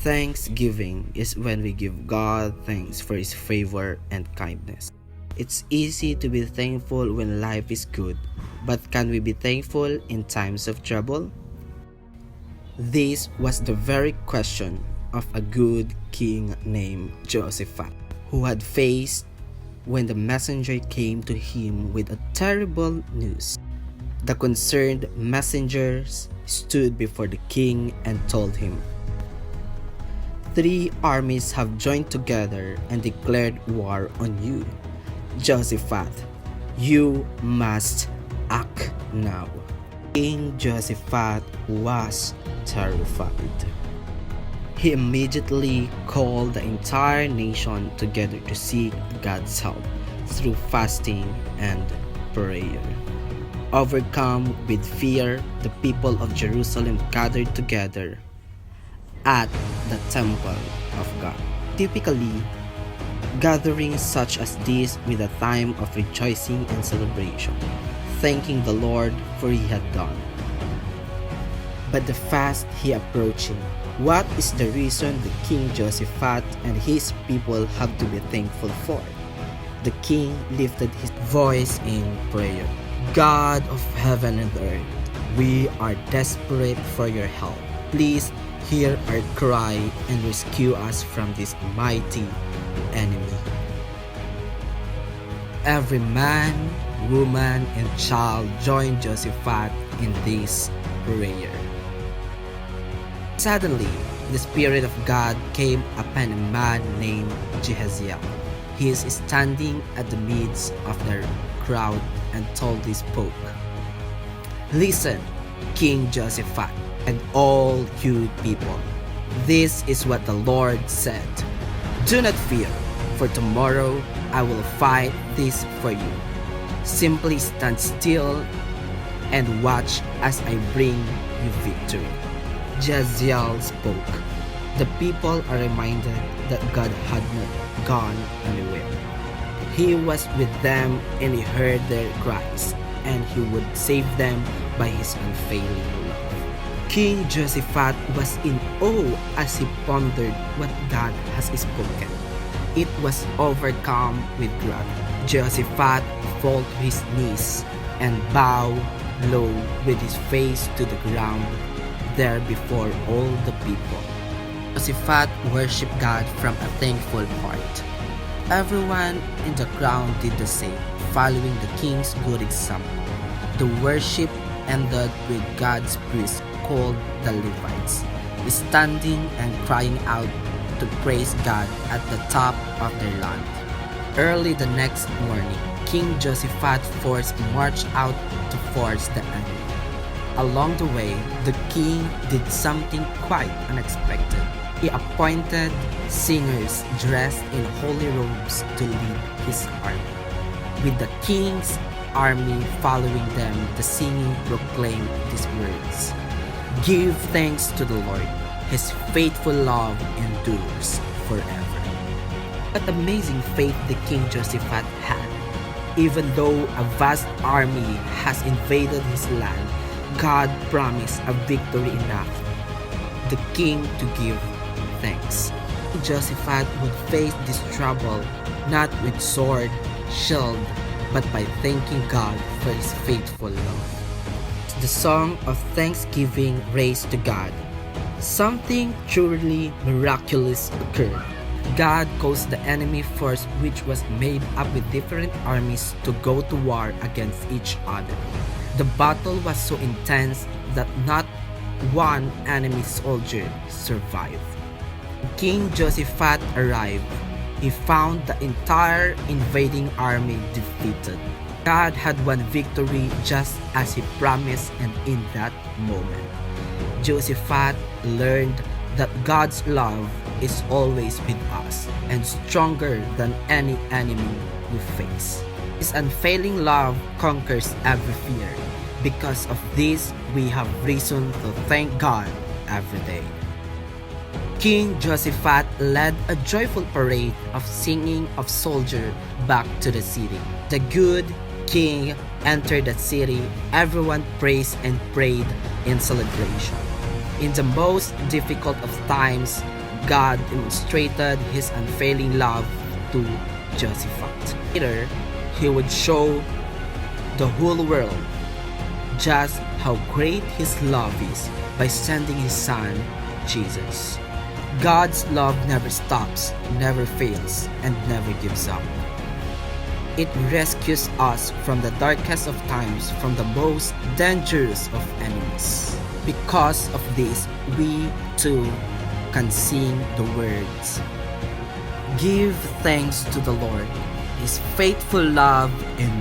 Thanksgiving is when we give God thanks for His favor and kindness. It's easy to be thankful when life is good, but can we be thankful in times of trouble? This was the very question of a good king named Jehoshaphat, who had faced when the messenger came to him with a terrible news. The concerned messengers stood before the king and told him, "Three armies have joined together and declared war on you. Jehoshaphat, you must act now." King Jehoshaphat was terrified. He immediately called the entire nation together to seek God's help through fasting and prayer. Overcome with fear, the people of Jerusalem gathered together at the temple of God. Typically, gatherings such as this with a time of rejoicing and celebration, thanking the Lord for He had done. But the fast he approaching, what is the reason the King Jehoshaphat and his people have to be thankful for? The king lifted his voice in prayer. "God of heaven and earth, we are desperate for your help. Please hear our cry and rescue us from this mighty enemy." Every man, woman, and child joined Jehoshaphat in this prayer. Suddenly, the Spirit of God came upon a man named Jehaziel. He is standing at the midst of the crowd and tallly spoke, "Listen, King Jehoshaphat, and all you people. This is what the Lord said. Do not fear, for tomorrow I will fight this for you. Simply stand still and watch as I bring you victory." Jehaziel spoke. The people are reminded that God had not gone anywhere. He was with them and He heard their cries, and He would save them by His unfailing love. King Jehoshaphat was in awe as he pondered what God has spoken. It was overcome with gratitude. Jehoshaphat fell to his knees and bowed low with his face to the ground there before all the people. Jehoshaphat worshipped God from a thankful heart. Everyone in the crowd did the same, following the king's good example. The worship ended with God's priests called the Levites, standing and crying out to praise God at the top of their land. Early the next morning, King Jehoshaphat forced marched out to force the enemy. Along the way, the king did something quite unexpected. He appointed singers dressed in holy robes to lead his army. With the king's army following them, the singing proclaimed these words, "Give thanks to the Lord, His faithful love endures forever." What amazing faith the King Jehoshaphat had. Even though a vast army has invaded his land, God promised a victory enough the king to give thanks. Jehoshaphat would face this trouble not with sword, shield, but by thanking God for His faithful love. The song of thanksgiving raised to God. Something truly miraculous occurred. God caused the enemy force, which was made up with different armies, to go to war against each other. The battle was so intense that not one enemy soldier survived. King Jehoshaphat arrived. He found the entire invading army defeated. God had won victory just as He promised, and in that moment, Jehoshaphat learned that God's love is always with us and stronger than any enemy we face. His unfailing love conquers every fear. Because of this, we have reason to thank God every day. King Jehoshaphat led a joyful parade of singing of soldiers back to the city. The good king entered the city. Everyone praised and prayed in celebration. In the most difficult of times, God demonstrated his unfailing love to Jehoshaphat. Later, he would show the whole world just how great his love is by sending his son, Jesus. God's love never stops, never fails, and never gives up. It rescues us from the darkest of times, from the most dangerous of enemies. Because of this, we too can sing the words, "Give thanks to the Lord, His faithful love endures."